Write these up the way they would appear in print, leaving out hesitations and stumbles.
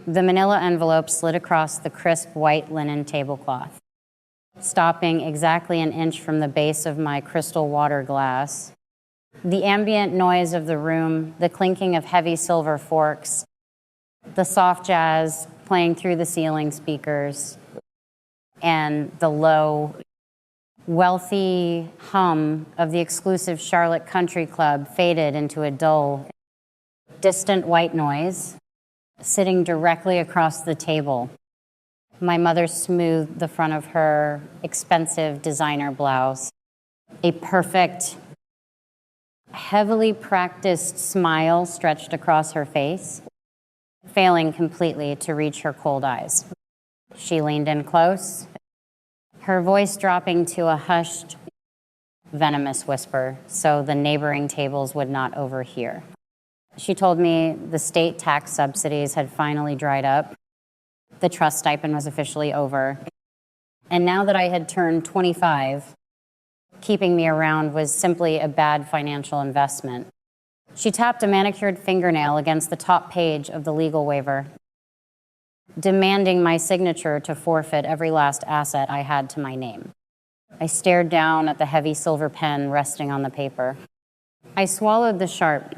The manila envelope slid across the crisp white linen tablecloth, stopping exactly an inch from the base of my crystal water glass. The ambient noise of the room, the clinking of heavy silver forks, the soft jazz playing through the ceiling speakers, and the low, wealthy hum of the exclusive Charlotte Country Club faded into a dull, distant white noise, sitting directly across the table. My mother smoothed the front of her expensive designer blouse. A perfect, heavily practiced smile stretched across her face, failing completely to reach her cold eyes. She leaned in close, her voice dropping to a hushed, venomous whisper so the neighboring tables would not overhear. She told me the state tax subsidies had finally dried up, the trust stipend was officially over, and now that I had turned 25, keeping me around was simply a bad financial investment. She tapped a manicured fingernail against the top page of the legal waiver, demanding my signature to forfeit every last asset I had to my name. I stared down at the heavy silver pen resting on the paper. I swallowed the sharp,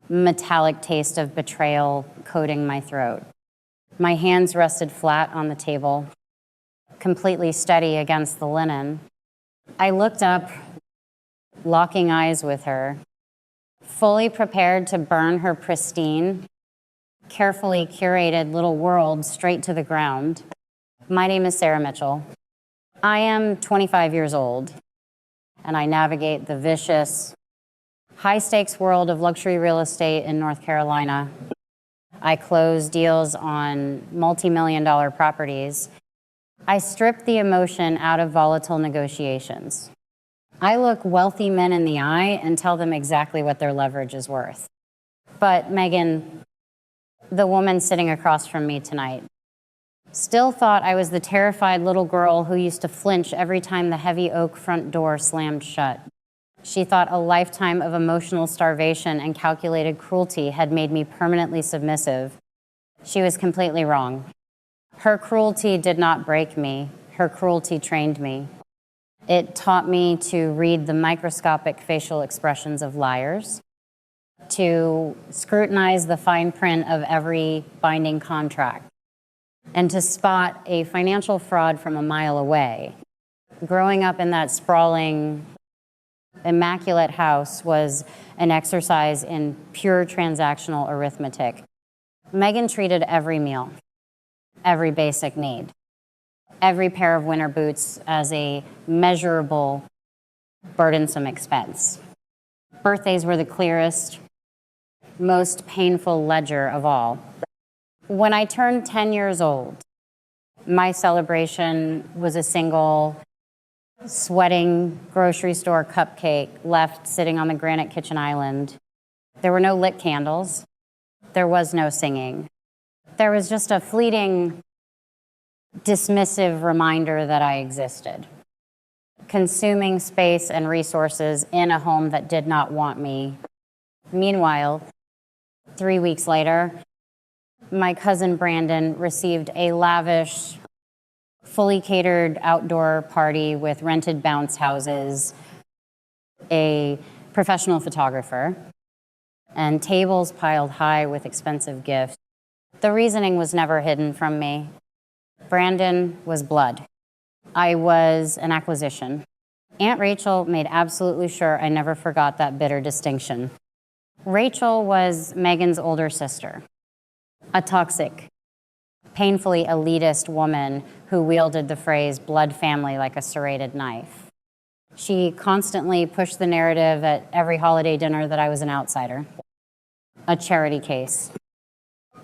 metallic taste of betrayal coating my throat. My hands rested flat on the table, completely steady against the linen. I looked up, locking eyes with her, fully prepared to burn her pristine, carefully curated little world straight to the ground. My name is Sarah Mitchell. I am 25 years old, and I navigate the vicious, high-stakes world of luxury real estate in North Carolina. I close deals on multi-million-dollar properties. I strip the emotion out of volatile negotiations. I look wealthy men in the eye and tell them exactly what their leverage is worth. But Megan, the woman sitting across from me tonight, still thought I was the terrified little girl who used to flinch every time the heavy oak front door slammed shut. She thought a lifetime of emotional starvation and calculated cruelty had made me permanently submissive. She was completely wrong. Her cruelty did not break me. Her cruelty trained me. It taught me to read the microscopic facial expressions of liars, to scrutinize the fine print of every binding contract, and to spot a financial fraud from a mile away. Growing up in that sprawling, immaculate house was an exercise in pure transactional arithmetic. Megan treated every meal, every basic need, every pair of winter boots as a measurable, burdensome expense. Birthdays were the clearest, most painful ledger of all. When I turned 10 years old, my celebration was a single, sweating grocery store cupcake left sitting on the granite kitchen island. There were no lit candles. There was no singing. There was just a fleeting, dismissive reminder that I existed, consuming space and resources in a home that did not want me. Meanwhile, 3 weeks later, my cousin Brandon received a lavish, fully catered outdoor party with rented bounce houses, a professional photographer, and tables piled high with expensive gifts. The reasoning was never hidden from me. Brandon was blood. I was an acquisition. Aunt Rachel made absolutely sure I never forgot that bitter distinction. Rachel was Megan's older sister, a toxic, painfully elitist woman who wielded the phrase blood family like a serrated knife. She constantly pushed the narrative at every holiday dinner that I was an outsider, a charity case,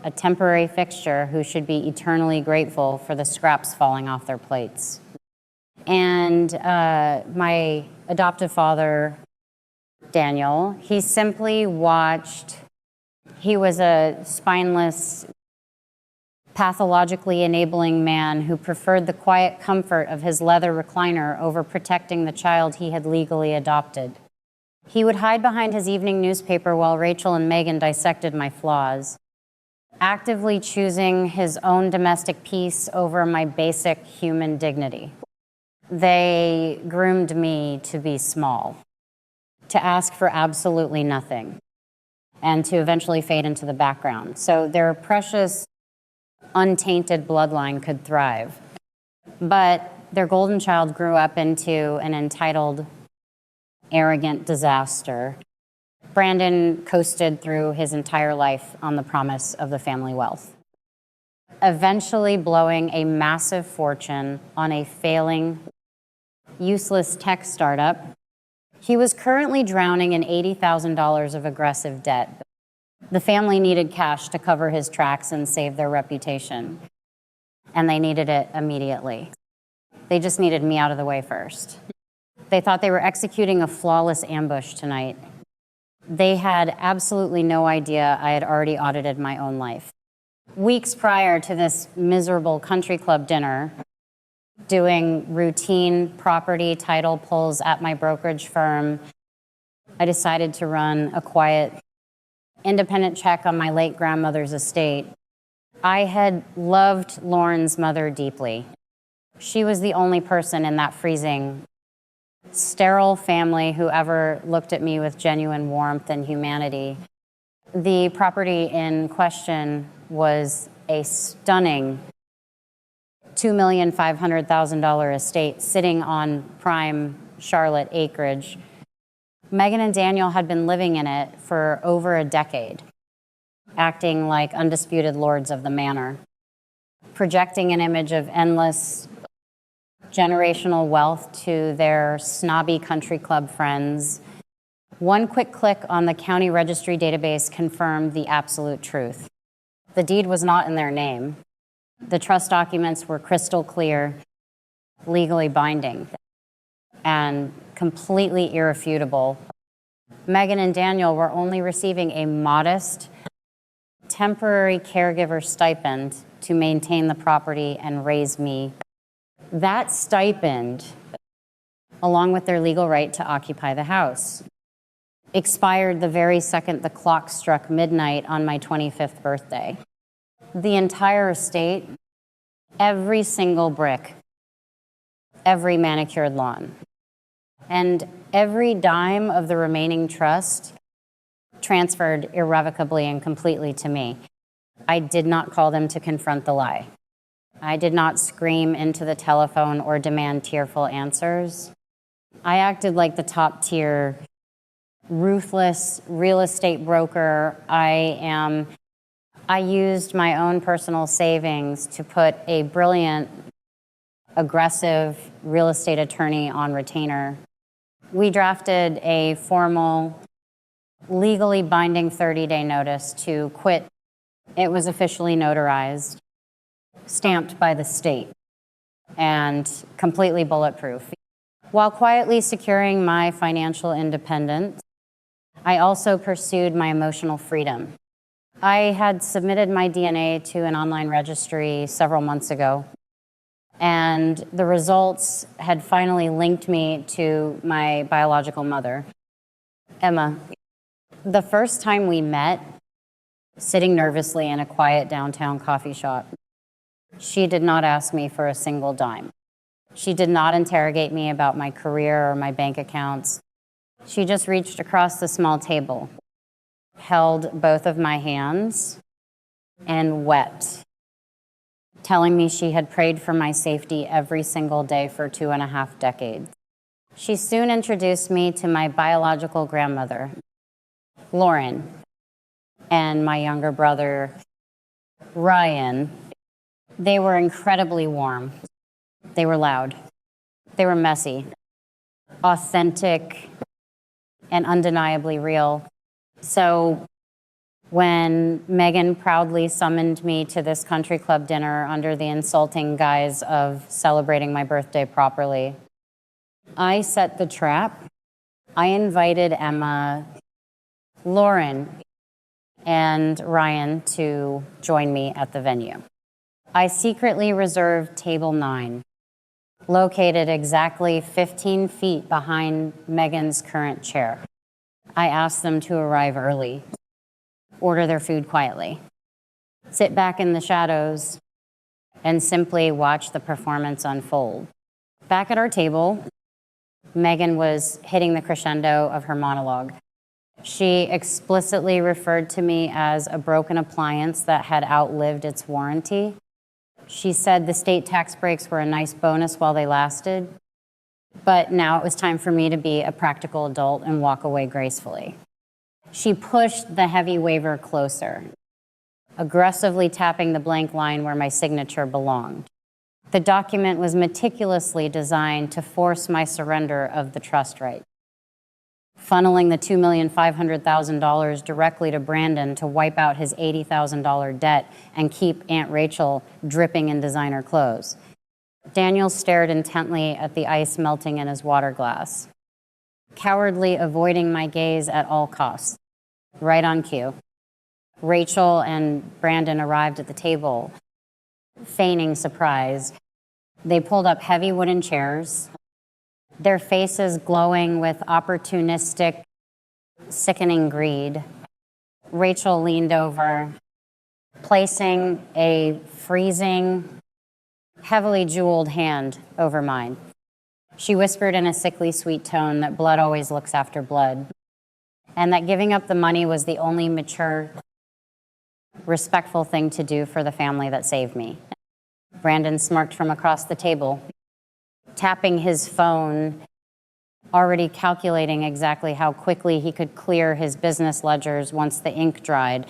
a temporary fixture who should be eternally grateful for the scraps falling off their plates. And my adoptive father, Daniel, he simply watched. He was a spineless, pathologically enabling man who preferred the quiet comfort of his leather recliner over protecting the child he had legally adopted. He would hide behind his evening newspaper while Rachel and Megan dissected my flaws. actively choosing his own domestic peace over my basic human dignity. They groomed me to be small, to ask for absolutely nothing, and to eventually fade into the background. So their precious, untainted bloodline could thrive. But their golden child grew up into an entitled, arrogant disaster. Brandon coasted through his entire life on the promise of the family wealth, eventually blowing a massive fortune on a failing, useless tech startup. He was currently drowning in $80,000 of aggressive debt. The family needed cash to cover his tracks and save their reputation, and they needed it immediately. They just needed me out of the way first. They thought they were executing a flawless ambush tonight. They had absolutely no idea I had already audited my own life. Weeks prior to this miserable country club dinner, doing routine property title pulls at my brokerage firm, I decided to run a quiet, independent check on my late grandmother's estate. I had loved Lauren's mother deeply. She was the only person in that freezing, sterile family who ever looked at me with genuine warmth and humanity. The property in question was a stunning $2,500,000 estate sitting on prime Charlotte acreage. Megan and Daniel had been living in it for over a decade, acting like undisputed lords of the manor, projecting an image of endless generational wealth to their snobby country club friends. One quick click on the county registry database confirmed the absolute truth. The deed was not in their name. The trust documents were crystal clear, legally binding, and completely irrefutable. Megan and Daniel were only receiving a modest, temporary caregiver stipend to maintain the property and raise me. That stipend, along with their legal right to occupy the house, expired the very second the clock struck midnight on my 25th birthday. The entire estate, every single brick, every manicured lawn, and every dime of the remaining trust transferred irrevocably and completely to me. I did not call them to confront the lie. I did not scream into the telephone or demand tearful answers. I acted like the top-tier, ruthless real estate broker I am. I used my own personal savings to put a brilliant, aggressive real estate attorney on retainer. We drafted a formal, legally binding 30-day notice to quit. It was officially notarized, stamped by the state, and completely bulletproof. While quietly securing my financial independence, I also pursued my emotional freedom. I had submitted my DNA to an online registry several months ago, and the results had finally linked me to my biological mother, Emma. The first time we met, sitting nervously in a quiet downtown coffee shop, she did not ask me for a single dime. She did not interrogate me about my career or my bank accounts. She just reached across the small table, held both of my hands, and wept, telling me she had prayed for my safety every single day for 2.5 decades. She soon introduced me to my biological grandmother, Lauren, and my younger brother, Ryan. They were incredibly warm. They were loud. They were messy, authentic, and undeniably real. So when Megan proudly summoned me to this country club dinner under the insulting guise of celebrating my birthday properly, I set the trap. I invited Emma, Lauren, and Ryan to join me at the venue. I secretly reserved table 9, located exactly 15 feet behind Megan's current chair. I asked them to arrive early, order their food quietly, sit back in the shadows, and simply watch the performance unfold. Back at our table, Megan was hitting the crescendo of her monologue. She explicitly referred to me as a broken appliance that had outlived its warranty. She said the state tax breaks were a nice bonus while they lasted, but now it was time for me to be a practical adult and walk away gracefully. She pushed the heavy waiver closer, aggressively tapping the blank line where my signature belonged. The document was meticulously designed to force my surrender of the trust right, funneling the $2,500,000 directly to Brandon to wipe out his $80,000 debt and keep Aunt Rachel dripping in designer clothes. Daniel stared intently at the ice melting in his water glass, cowardly avoiding my gaze at all costs. Right on cue, Rachel and Brandon arrived at the table, feigning surprise. They pulled up heavy wooden chairs, their faces glowing with opportunistic, sickening greed. Rachel leaned over, placing a freezing, heavily jeweled hand over mine. She whispered in a sickly sweet tone that blood always looks after blood, and that giving up the money was the only mature, respectful thing to do for the family that saved me. Brandon smirked from across the table, tapping his phone, already calculating exactly how quickly he could clear his business ledgers once the ink dried.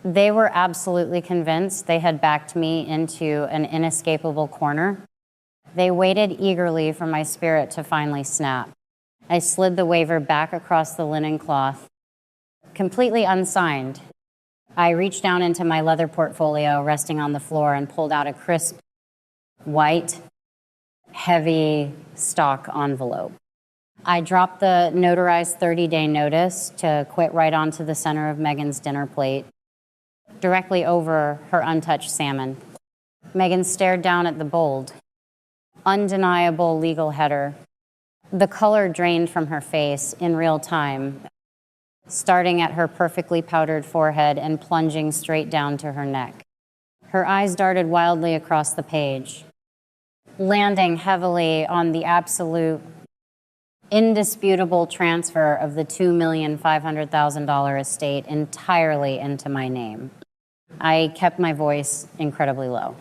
They were absolutely convinced they had backed me into an inescapable corner. They waited eagerly for my spirit to finally snap. I slid the waiver back across the linen cloth, completely unsigned. I reached down into my leather portfolio resting on the floor and pulled out a crisp, white, heavy stock envelope. I dropped the notarized 30-day notice to quit right onto the center of Megan's dinner plate, directly over her untouched salmon. Megan stared down at the bold, undeniable legal header. The color drained from her face in real time, starting at her perfectly powdered forehead and plunging straight down to her neck. Her eyes darted wildly across the page, landing heavily on the absolute, indisputable transfer of the $2,500,000 estate entirely into my name. I kept my voice incredibly low.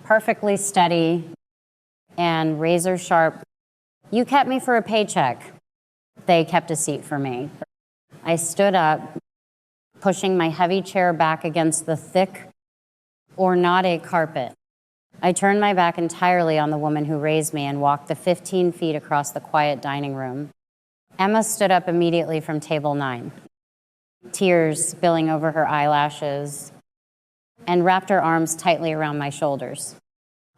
Perfectly steady and razor sharp. You kept me for a paycheck. They kept a seat for me. I stood up, pushing my heavy chair back against the thick, ornate carpet. I turned my back entirely on the woman who raised me and walked the 15 feet across the quiet dining room. Emma stood up immediately from table 9, tears spilling over her eyelashes, and wrapped her arms tightly around my shoulders.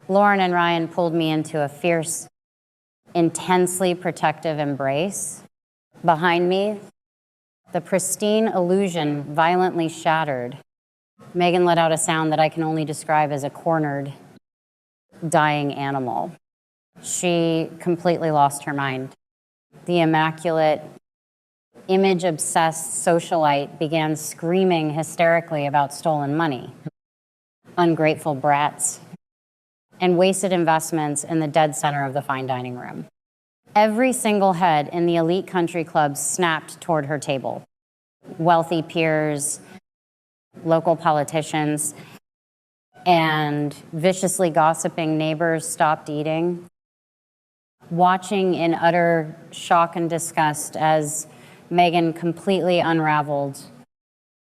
Lauren and Ryan pulled me into a fierce, intensely protective embrace. Behind me, the pristine illusion violently shattered. Megan let out a sound that I can only describe as a cornered, dying animal. She completely lost her mind. The immaculate, image-obsessed socialite began screaming hysterically about stolen money, ungrateful brats, and wasted investments in the dead center of the fine dining room. Every single head in the elite country club snapped toward her table. Wealthy peers, local politicians, and viciously gossiping neighbors stopped eating, watching in utter shock and disgust as Megan completely unraveled,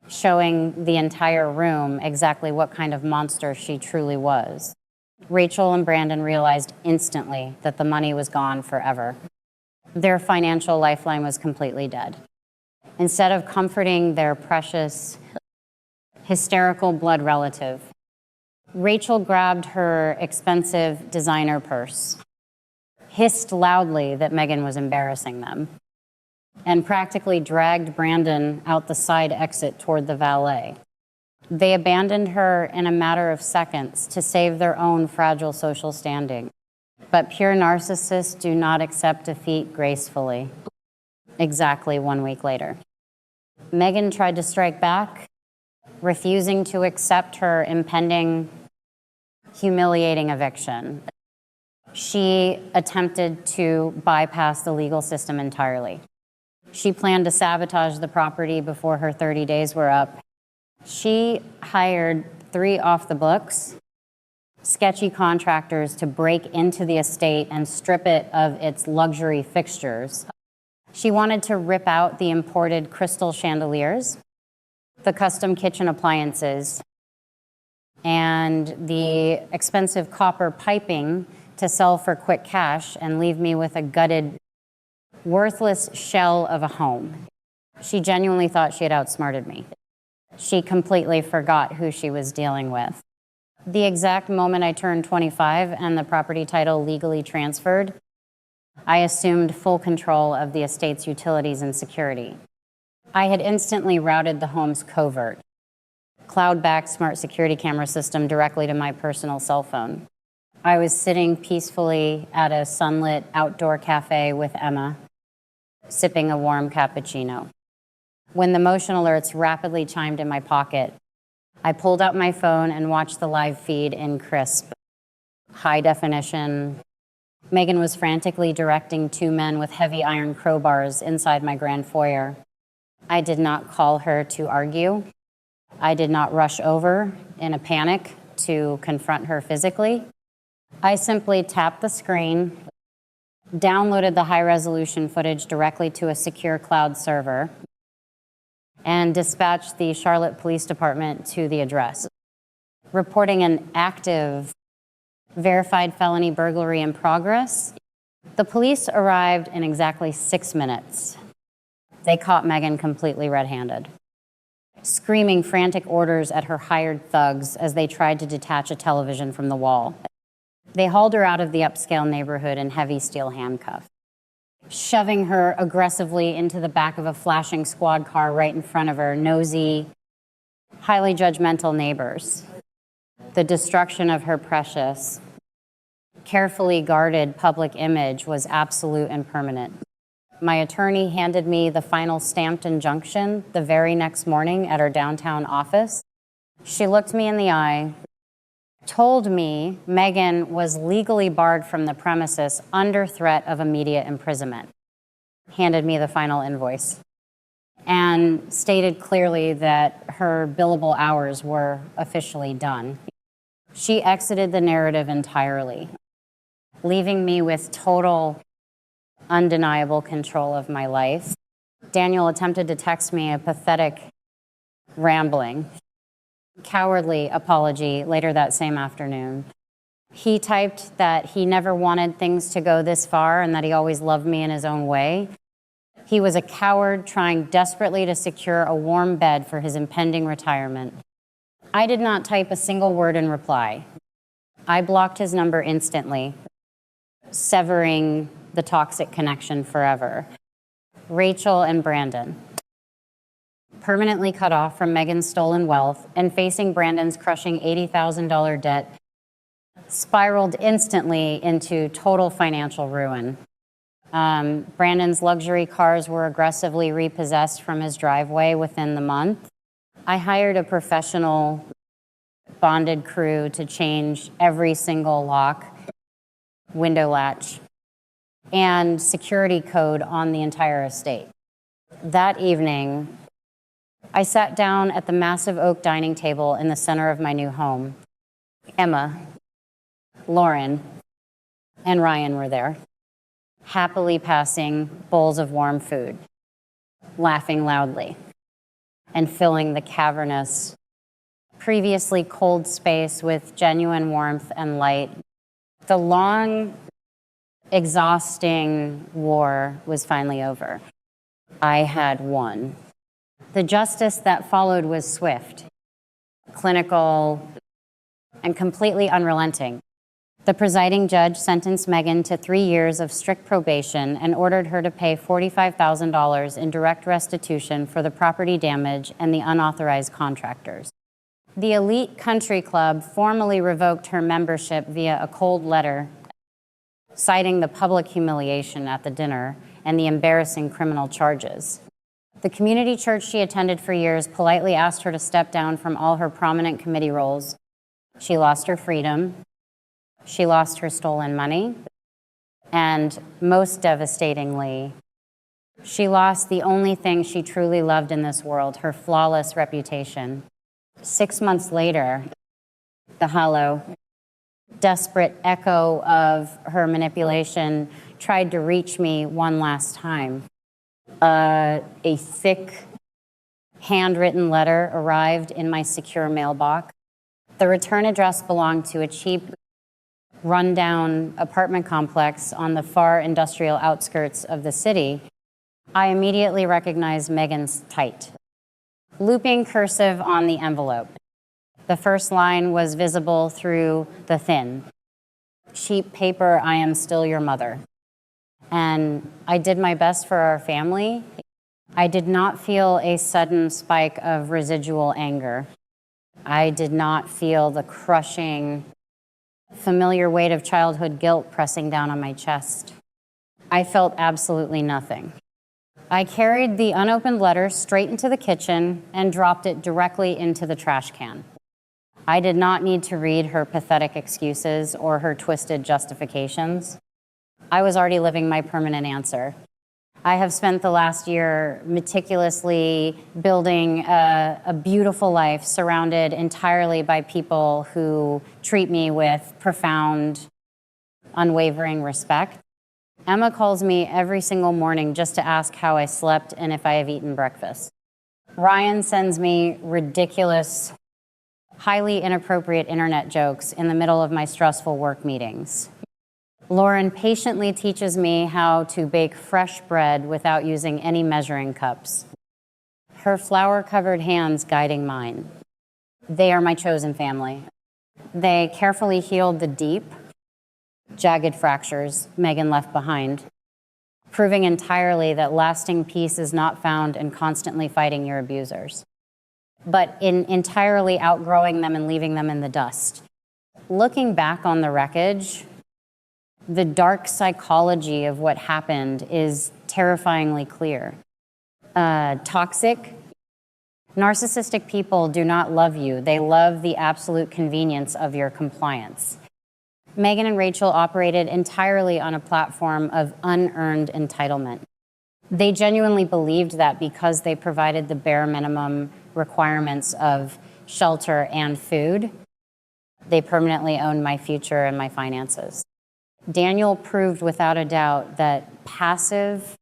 showing the entire room exactly what kind of monster she truly was. Rachel and Brandon realized instantly that the money was gone forever. Their financial lifeline was completely dead. Instead of comforting their precious, hysterical blood relative, Rachel grabbed her expensive designer purse, hissed loudly that Megan was embarrassing them, and practically dragged Brandon out the side exit toward the valet. They abandoned her in a matter of seconds to save their own fragile social standing. But pure narcissists do not accept defeat gracefully. Exactly 1 week later, Megan tried to strike back, refusing to accept her impending, humiliating eviction. She attempted to bypass the legal system entirely. She planned to sabotage the property before her 30 days were up. She hired 3 off-the-books, sketchy contractors to break into the estate and strip it of its luxury fixtures. She wanted to rip out the imported crystal chandeliers, the custom kitchen appliances, and the expensive copper piping to sell for quick cash and leave me with a gutted, worthless shell of a home. She genuinely thought she had outsmarted me. She completely forgot who she was dealing with. The exact moment I turned 25 and the property title legally transferred, I assumed full control of the estate's utilities and security. I had instantly routed the home's covert, cloud-backed smart security camera system directly to my personal cell phone. I was sitting peacefully at a sunlit outdoor cafe with Emma, sipping a warm cappuccino, when the motion alerts rapidly chimed in my pocket. I pulled out my phone and watched the live feed in crisp, high definition. Megan was frantically directing 2 men with heavy iron crowbars inside my grand foyer. I did not call her to argue. I did not rush over in a panic to confront her physically. I simply tapped the screen, downloaded the high-resolution footage directly to a secure cloud server, and dispatched the Charlotte Police Department to the address, reporting an active, verified felony burglary in progress. The police arrived in exactly 6 minutes. They caught Megan completely red-handed, screaming frantic orders at her hired thugs as they tried to detach a television from the wall. They hauled her out of the upscale neighborhood in heavy steel handcuffs, shoving her aggressively into the back of a flashing squad car right in front of her nosy, highly judgmental neighbors. The destruction of her precious, carefully guarded public image was absolute and permanent. My attorney handed me the final stamped injunction the very next morning at her downtown office. She looked me in the eye, told me Megan was legally barred from the premises under threat of immediate imprisonment, handed me the final invoice, and stated clearly that her billable hours were officially done. She exited the narrative entirely, leaving me with total, undeniable control of my life. Daniel attempted to text me a pathetic, rambling, cowardly apology later that same afternoon. He typed that he never wanted things to go this far and that he always loved me in his own way. He was a coward trying desperately to secure a warm bed for his impending retirement. I did not type a single word in reply. I blocked his number instantly, severing the toxic connection forever. Rachel and Brandon, permanently cut off from Megan's stolen wealth and facing Brandon's crushing $80,000 debt, spiraled instantly into total financial ruin. Brandon's luxury cars were aggressively repossessed from his driveway within the month. I hired a professional bonded crew to change every single lock, window latch, and security code on the entire estate. That evening, I sat down at the massive oak dining table in the center of my new home. Emma, Lauren, and Ryan were there, happily passing bowls of warm food, laughing loudly, and filling the cavernous, previously cold space with genuine warmth and light. The long, exhausting war was finally over. I had won. The justice that followed was swift, clinical, and completely unrelenting. The presiding judge sentenced Megan to 3 years of strict probation and ordered her to pay $45,000 in direct restitution for the property damage and the unauthorized contractors. The elite country club formally revoked her membership via a cold letter, citing the public humiliation at the dinner and the embarrassing criminal charges. The community church she attended for years politely asked her to step down from all her prominent committee roles. She lost her freedom. She lost her stolen money. And most devastatingly, she lost the only thing she truly loved in this world, her flawless reputation. 6 months later, the hollow, desperate echo of her manipulation tried to reach me one last time. A thick, handwritten letter arrived in my secure mailbox. The return address belonged to a cheap, rundown apartment complex on the far industrial outskirts of the city. I immediately recognized Megan's type. Looping cursive on the envelope. The first line was visible through the thin. Cheap paper, I am still your mother. And I did my best for our family. I did not feel a sudden spike of residual anger. I did not feel the crushing, familiar weight of childhood guilt pressing down on my chest. I felt absolutely nothing. I carried the unopened letter straight into the kitchen and dropped it directly into the trash can. I did not need to read her pathetic excuses or her twisted justifications. I was already living my permanent answer. I have spent the last year meticulously building a beautiful life surrounded entirely by people who treat me with profound, unwavering respect. Emma calls me every single morning just to ask how I slept and if I have eaten breakfast. Ryan sends me ridiculous, highly inappropriate internet jokes in the middle of my stressful work meetings. Lauren patiently teaches me how to bake fresh bread without using any measuring cups. Her flour-covered hands guiding mine. They are my chosen family. They carefully healed the deep, jagged fractures Megan left behind, proving entirely that lasting peace is not found in constantly fighting your abusers, but in entirely outgrowing them and leaving them in the dust. Looking back on the wreckage, the dark psychology of what happened is terrifyingly clear. Toxic, narcissistic people do not love you. They love the absolute convenience of your compliance. Megan and Rachel operated entirely on a platform of unearned entitlement. They genuinely believed that because they provided the bare minimum requirements of shelter and food, they permanently owned my future and my finances. Daniel proved without a doubt that passive,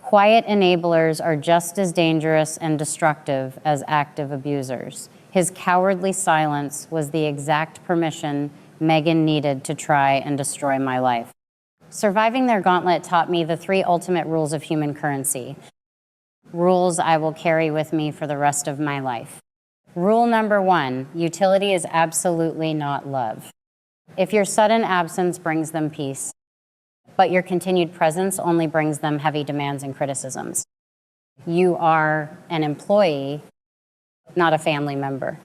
quiet enablers are just as dangerous and destructive as active abusers. His cowardly silence was the exact permission Megan needed to try and destroy my life. Surviving their gauntlet taught me the 3 ultimate rules of human currency. Rules I will carry with me for the rest of my life. Rule number 1, utility is absolutely not love. If your sudden absence brings them peace, but your continued presence only brings them heavy demands and criticisms, you are an employee, not a family member.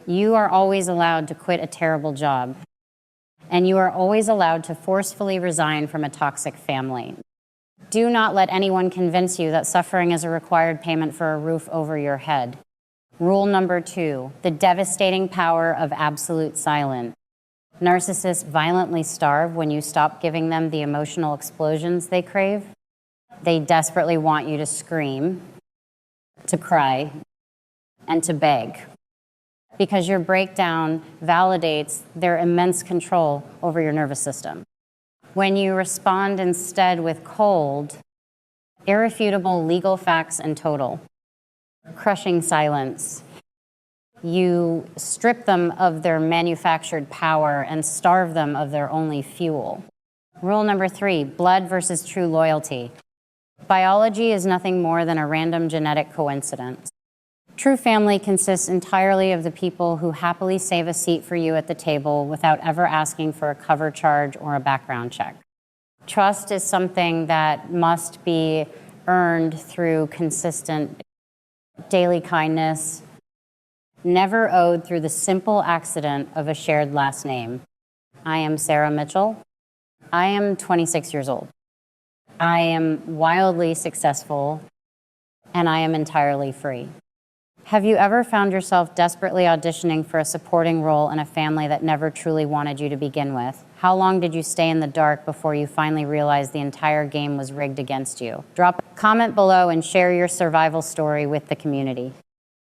You are always allowed to quit a terrible job, and you are always allowed to forcefully resign from a toxic family. Do not let anyone convince you that suffering is a required payment for a roof over your head. Rule number 2, the devastating power of absolute silence. Narcissists violently starve when you stop giving them the emotional explosions they crave. They desperately want you to scream, to cry, and to beg, because your breakdown validates their immense control over your nervous system. When you respond instead with cold, irrefutable legal facts and total, crushing silence, you strip them of their manufactured power and starve them of their only fuel. Rule number 3, blood versus true loyalty. Biology is nothing more than a random genetic coincidence. True family consists entirely of the people who happily save a seat for you at the table without ever asking for a cover charge or a background check. Trust is something that must be earned through consistent daily kindness, never owed through the simple accident of a shared last name. I am Sarah Mitchell. I am 26 years old. I am wildly successful and I am entirely free. Have you ever found yourself desperately auditioning for a supporting role in a family that never truly wanted you to begin with? How long did you stay in the dark before you finally realized the entire game was rigged against you? Drop a comment below and share your survival story with the community.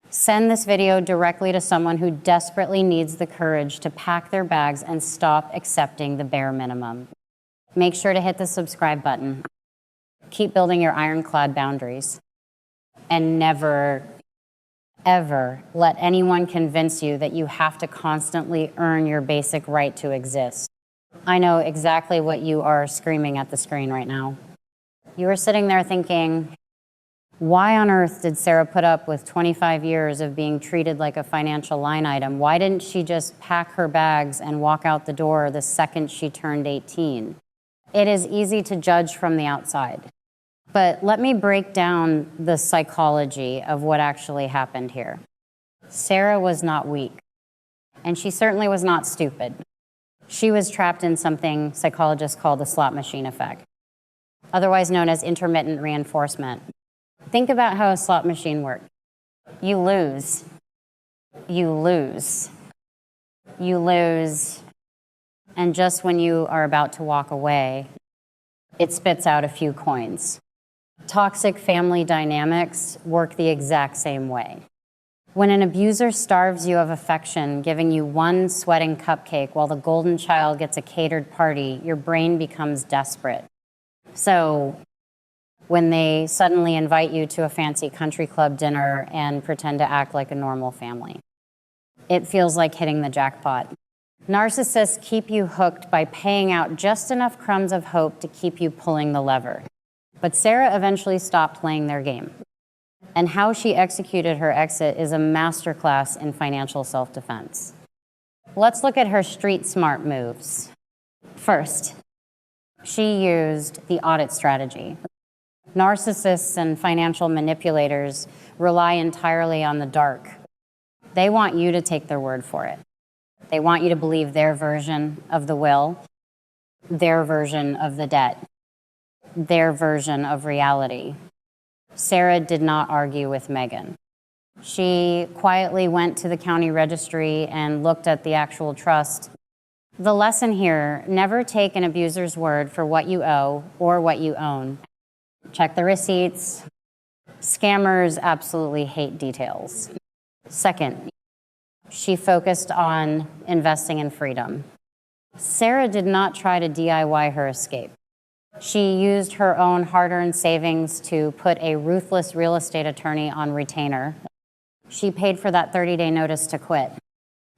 Send this video directly to someone who desperately needs the courage to pack their bags and stop accepting the bare minimum. Make sure to hit the subscribe button. Keep building your ironclad boundaries. And never, ever let anyone convince you that you have to constantly earn your basic right to exist. I know exactly what you are screaming at the screen right now. You are sitting there thinking, why on earth did Sarah put up with 25 years of being treated like a financial line item? Why didn't she just pack her bags and walk out the door the second she turned 18? It is easy to judge from the outside. But let me break down the psychology of what actually happened here. Sarah was not weak, and she certainly was not stupid. She was trapped in something psychologists call the slot machine effect, otherwise known as intermittent reinforcement. Think about how a slot machine works. You lose, you lose, you lose, and just when you are about to walk away, it spits out a few coins. Toxic family dynamics work the exact same way. When an abuser starves you of affection, giving you one sweating cupcake while the golden child gets a catered party, your brain becomes desperate. So when they suddenly invite you to a fancy country club dinner and pretend to act like a normal family, it feels like hitting the jackpot. Narcissists keep you hooked by paying out just enough crumbs of hope to keep you pulling the lever. But Sarah eventually stopped playing their game. And how she executed her exit is a masterclass in financial self-defense. Let's look at her street smart moves. First, she used the audit strategy. Narcissists and financial manipulators rely entirely on the dark. They want you to take their word for it. They want you to believe their version of the will, their version of the debt, their version of reality. Sarah did not argue with Megan. She quietly went to the county registry and looked at the actual trust. The lesson here, never take an abuser's word for what you owe or what you own. Check the receipts. Scammers absolutely hate details. Second, she focused on investing in freedom. Sarah did not try to DIY her escape. She used her own hard-earned savings to put a ruthless real estate attorney on retainer. She paid for that 30-day notice to quit.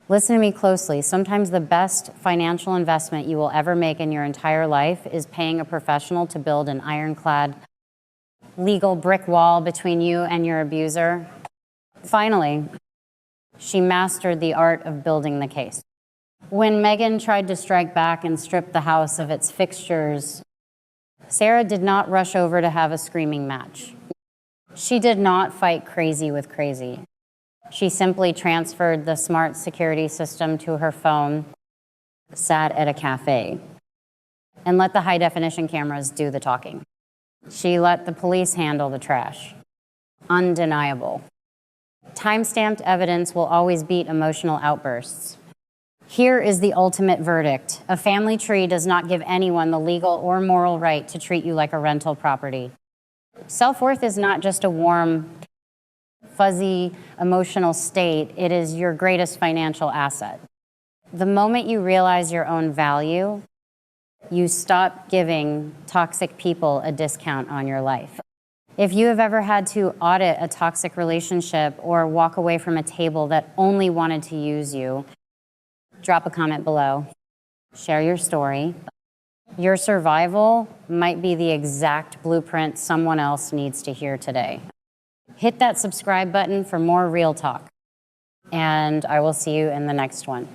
Listen to me closely. Sometimes the best financial investment you will ever make in your entire life is paying a professional to build an ironclad legal brick wall between you and your abuser. Finally, she mastered the art of building the case. When Megan tried to strike back and strip the house of its fixtures, Sarah did not rush over to have a screaming match. She did not fight crazy with crazy. She simply transferred the smart security system to her phone, sat at a cafe, and let the high-definition cameras do the talking. She let the police handle the trash. Undeniable. Time-stamped evidence will always beat emotional outbursts. Here is the ultimate verdict. A family tree does not give anyone the legal or moral right to treat you like a rental property. Self-worth is not just a warm, fuzzy, emotional state. It is your greatest financial asset. The moment you realize your own value, you stop giving toxic people a discount on your life. If you have ever had to audit a toxic relationship or walk away from a table that only wanted to use you, drop a comment below. Share your story. Your survival might be the exact blueprint someone else needs to hear today. Hit that subscribe button for more real talk, and I will see you in the next one.